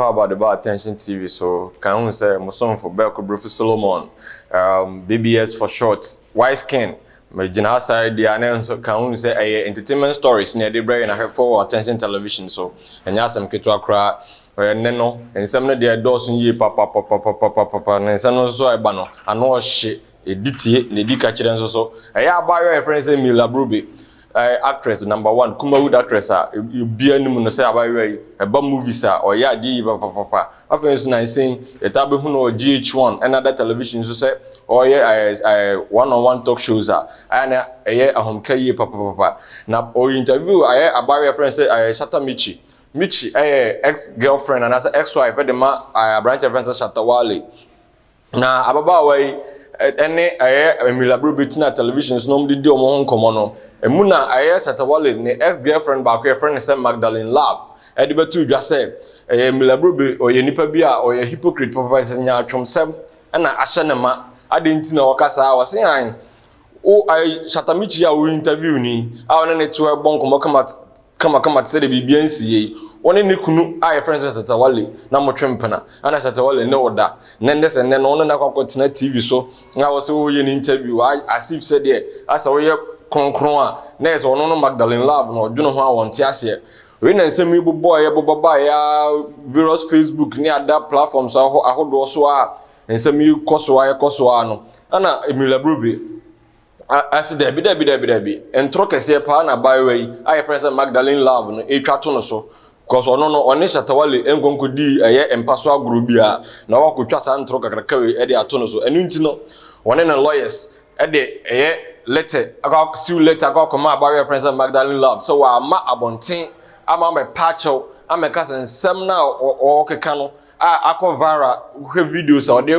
about the Bar Attention TV, so can we say Muson for Belko Brufi Solomon, BBS for short, Wise Skin, Majina side, the announcer can we say entertainment stories near the brain I have for Attention Television, so and Yasam Kitua Cra, Neno, and some of their doors in ye papa, and some also I bano, and no shit, a DT, the Dika so. I buy your friends Emelia Brobbey. Actress number 1 Kumawood actress you be any mun say about about movies or yeah di papa after na saying etabe hu no GH1 another television so say or yeah one-on-one talk shows and ahomka yi papa na or interview about your friend say Shatta Michi ex-girlfriend and as ex-wife the ma branch friend Shatta wale na ababa way ene Emelia Brobbey tina televisions no mdi di omo hon komo no emuna Shatta wale ne ex-girlfriend ba ko friend say Magdalene Love e de betu dwa say Emelia Brobbey oye nipa bia oye hypocrite papa say nya atwomsem na ahye ne ma ade nti na okasa wo say an o Shatta Michi ya wo interview ni a ne to ebon komo kama say de bibia nsie one ne kunu friends Shatta wale na motwempena ana Shatta wale ne oda nende se ne no na kwakotena TV so na wo say wo ye interview as if said there as wo ye konkron a na yes ono no Magdalene Love no dwuno ho a wonte ase we na nsem ibu boy baba ya various Facebook ni ada platforms ahodo so a nsem ikoso a no ana Emelia Brobbey as there be entro kese pa na byway friends Magdalene Love no etwato no so because ono no one Shatta wale enkonkodi empaso agro bia na wakotwa sa ntro kakrakawe de ato no so enu nti no one na lawyers de letter aka see letter aka come about your friends Magdalene Love so wa ma abonten ama me pacho ameka sensem na o keka no akọ viral videos or dey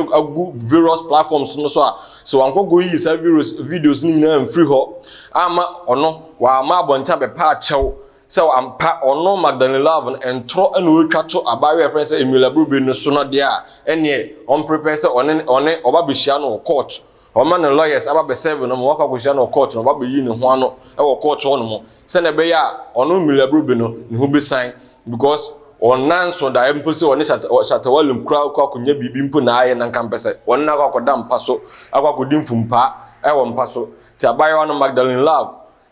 various platforms no so anko go yi sa videos ni na free ho ama ono wa ma abonten be pacho so ampa ono Magdalene Love entro na o twato about your friends Emelia Brobbey no so no dia ene on prepare say one oba be hia no court Oman lawyers aba be serve no waka ko hia no court no ba be yi ne ho ano e wo court ho no mo se na be ya ono Emelia Brobbey no ne ho be sign because onan so da empo se one Shatta wale mkra ko akonya bibi mpo na aye na nkampese won na akoda mpaso akodi mfumpa e wo mpaso ti abaye wano Magdalene Love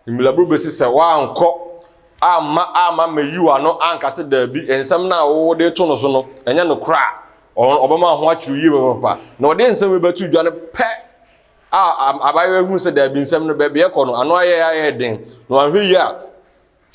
Emelia Brobbey se wa anko ama meyi ano anka se da bi ensam na wo de to no so no enya no kra obama ho achiru yi papa na ode ensam we batu dwane pe abaye hu se da bi nsam no be ko no ano aye den no ahwe yi a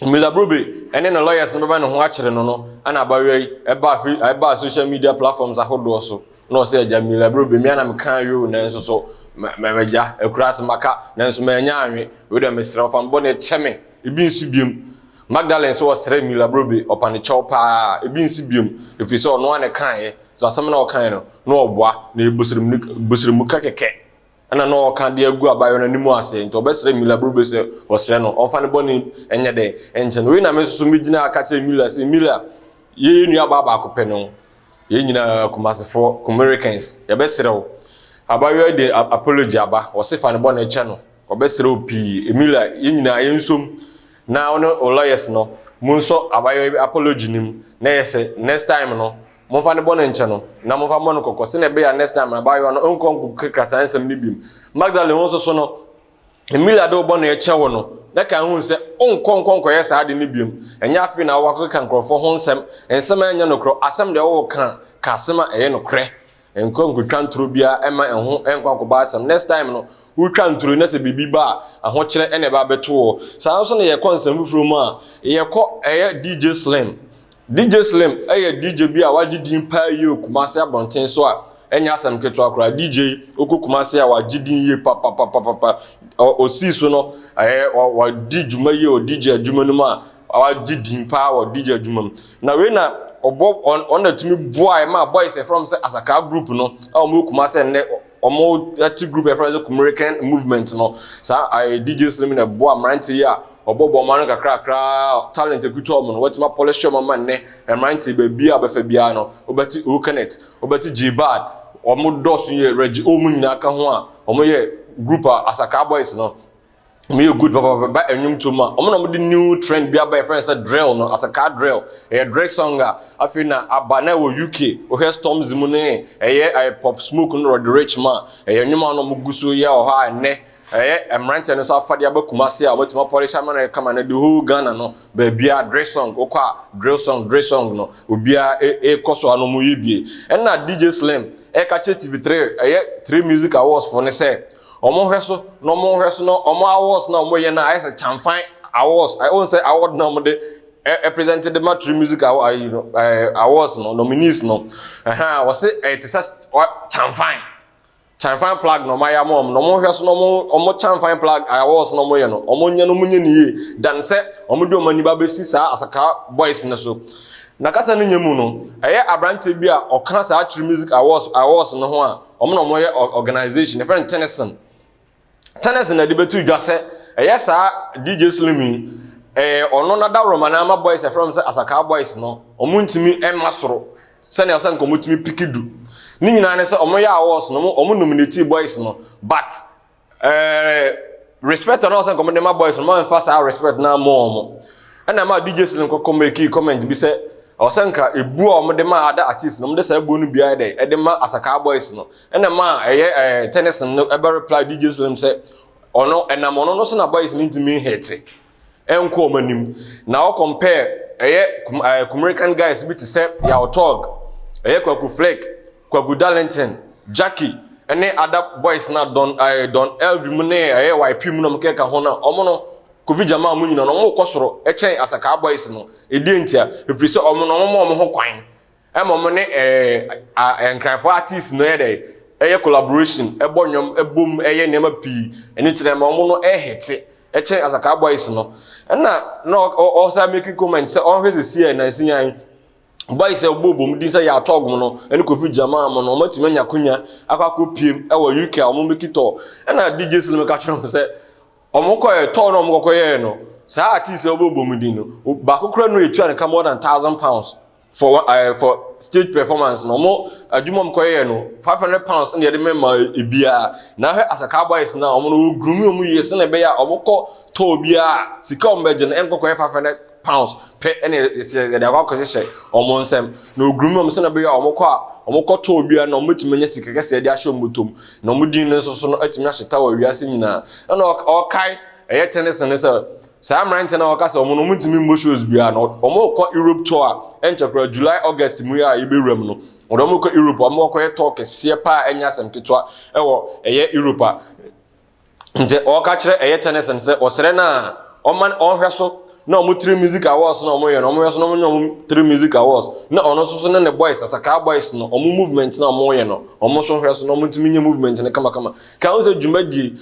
Emelia Brobbey ene no lawyers no be no ho akire no ana abaye eba social media platforms ahodo so no se ja Emelia Brobbey me ana me kan yo na nso so meja ekras maka na nso me nya anwe we do me sere fam bo ne cheme ebi nsu biem Magdalene so was Emelia Brobbey upon the chopa ebi nsi biem if you saw no one kan ye so asem na o kan no oboa na ebusirimu kakeke ana no kan de agu abayo na nimu ase nti obesere Emelia Brobbey se osere no onfa ne boni enye de enche no we na mesusu migina aka che Emelia se Emelia ye nu aba akopɛ no ye nyina kumasefo Americans ye besere wo abayo de apology aba wo se fa ne boni eche no obesere opi Emelia ye nyina ye nsom na ono lawyers no munso abayo apology nim na yese next time no monfa ne boni enche no na monfa mono kokko se na be ya next time abayo no onkonku kasa nsem ni bim Magdalene wonso so no Emelia do boni eche wo no na kan hu se onkonkonko yesa ade ni bim enya afi na wakko kan krofo ho nsem anya no kro asem de wo kan kasema eye no kre enkonku twantro bia ema enho enkonko ba asem next time no wo twantro na se bibi ba aho kire ene ba beto sa so na ye konsem fufuro mu a ye ko eye DJ Slim eye DJ bia wagidin pa ye okumase abonten so a enya asem keto akora DJ okukumase a wagidin ye papa o si so no wa dijuma ye o DJ adwuma no ma wagidin pa wa DJ adwuma na we na obo on na tumi boy ma boys from say asaka group no okukumase ne omo that group friends American movement no sa DJ Slim na boa mranti ya obobo man kakra talent ekutu omo no wetima polish omo man ne mranti be bia befa bia no obati Ukanet obati Gbad omo dosu ye regi omo nyina aka ho a omo ye group asaka boys no me good papa enyum to ma omo na mo the new trend bi aba friend say drill no as a car drill Drake song afi na aba na wo UK o hear storms mu ne pop smoke no the rich man enyum no mo guso ya o ha ne emrante no so afade abakumase a otima polish man na kama na the whole Ghana no ba bia Drake song okwa drill song no obia koso anu mu yibie na DJ Slim ka TV3 3 music awards for ne say omo hweso no omo awards na omo ye na I say chamfan awards I won't say award na omo de presented the matri music awards no nominees no was say it is chamfan plug no my mom no omo hweso no omo chamfan plug awards no omo ye no omo nya no munye ni dan say omo do mani ba besi sa asaka boys na so na kasa no nyemu no abrante bi a okana sa matri music awards no ho a omo no omo ye organization different Tennis na debetu dwase sa DJ Slimy ono na da romana ama boys from say asaka boys no omuntimi emasoro se na osan komutimi pikidu ni nyina ne say omo ya awards no omo nominate boys no but respect na osan komode ma boys no ma emphasize respect na mo na ma DJ Slimy ko make comment bi say osanka ebu omo de ma ada artist no mo de say ebu no bia de ma asaka boys no na ma tennis no ebe reply DJ Slim say ono enamono no so na boys need to mean hate enko omanim na o compare American guys bi to say ya Tvgh kwaku flake kwaku Darlington Jackie ene other boys na don LV mu ne YP mu no mkeka ho na omo no Covid jama mu nyina no mo kosoro chen asaka boys no edientia efiri so omo no omo ho kwan mo ne enkranfo artist no collaboration ebonyom ebom nema pi eni tire ma omo no hete chen asaka boys no na o sa make comment say on hwese see na sinyan boys ebobom di say ya Tvgh no eni Covid jama mo no matime nya kunya akakopiem UK omo mekito na DJ Slim ka chiro say omo koye to no omo koye no sa artist ebobom di no ba kokura no etu an more than £1,000 for stage performance no mo adwuma koye no £500 in the member ebia na hwe asaka boys na omo no grumi omo yes na be ya omo ko to bia sika omo je na enko koye £500 pe ene de akwa she omo nsem no grumi omo se na be ya omo ko to bia na omo timanya sika kese de ahye omotom na omo din no so no atimi ahyeta wa wiase nyina na o kai tennis ne so Sam rent na okasa omo no mutimi mo shows bia no omo ko Europe tour enchekra July August mu ya ibewram no omo ko Europe omo ko tour kese pa enya sem ketwa Europe nje o ka kire tennis nse osere na oman onhweso na omo 3 music awards na omo ye no omo hweso na omo 3 music awards na ono so ne boys asaka boys no omo movement na omo ye no omo so hweso na omo timi nye movement ne kama ka o se dwumadi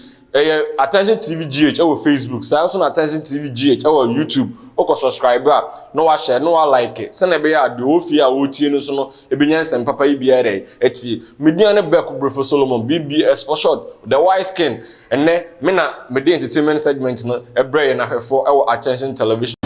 attention Tvgh or Facebook, Samsung attention Tvgh or YouTube, or subscriber, no wa share, no wa like it. Send a bear the ofia OT no so no ebinyans and papa ibiare eti mediane beku Brofo Solomon BBS for short the white skin and me na me entertainment segment no ebre na for our attention television.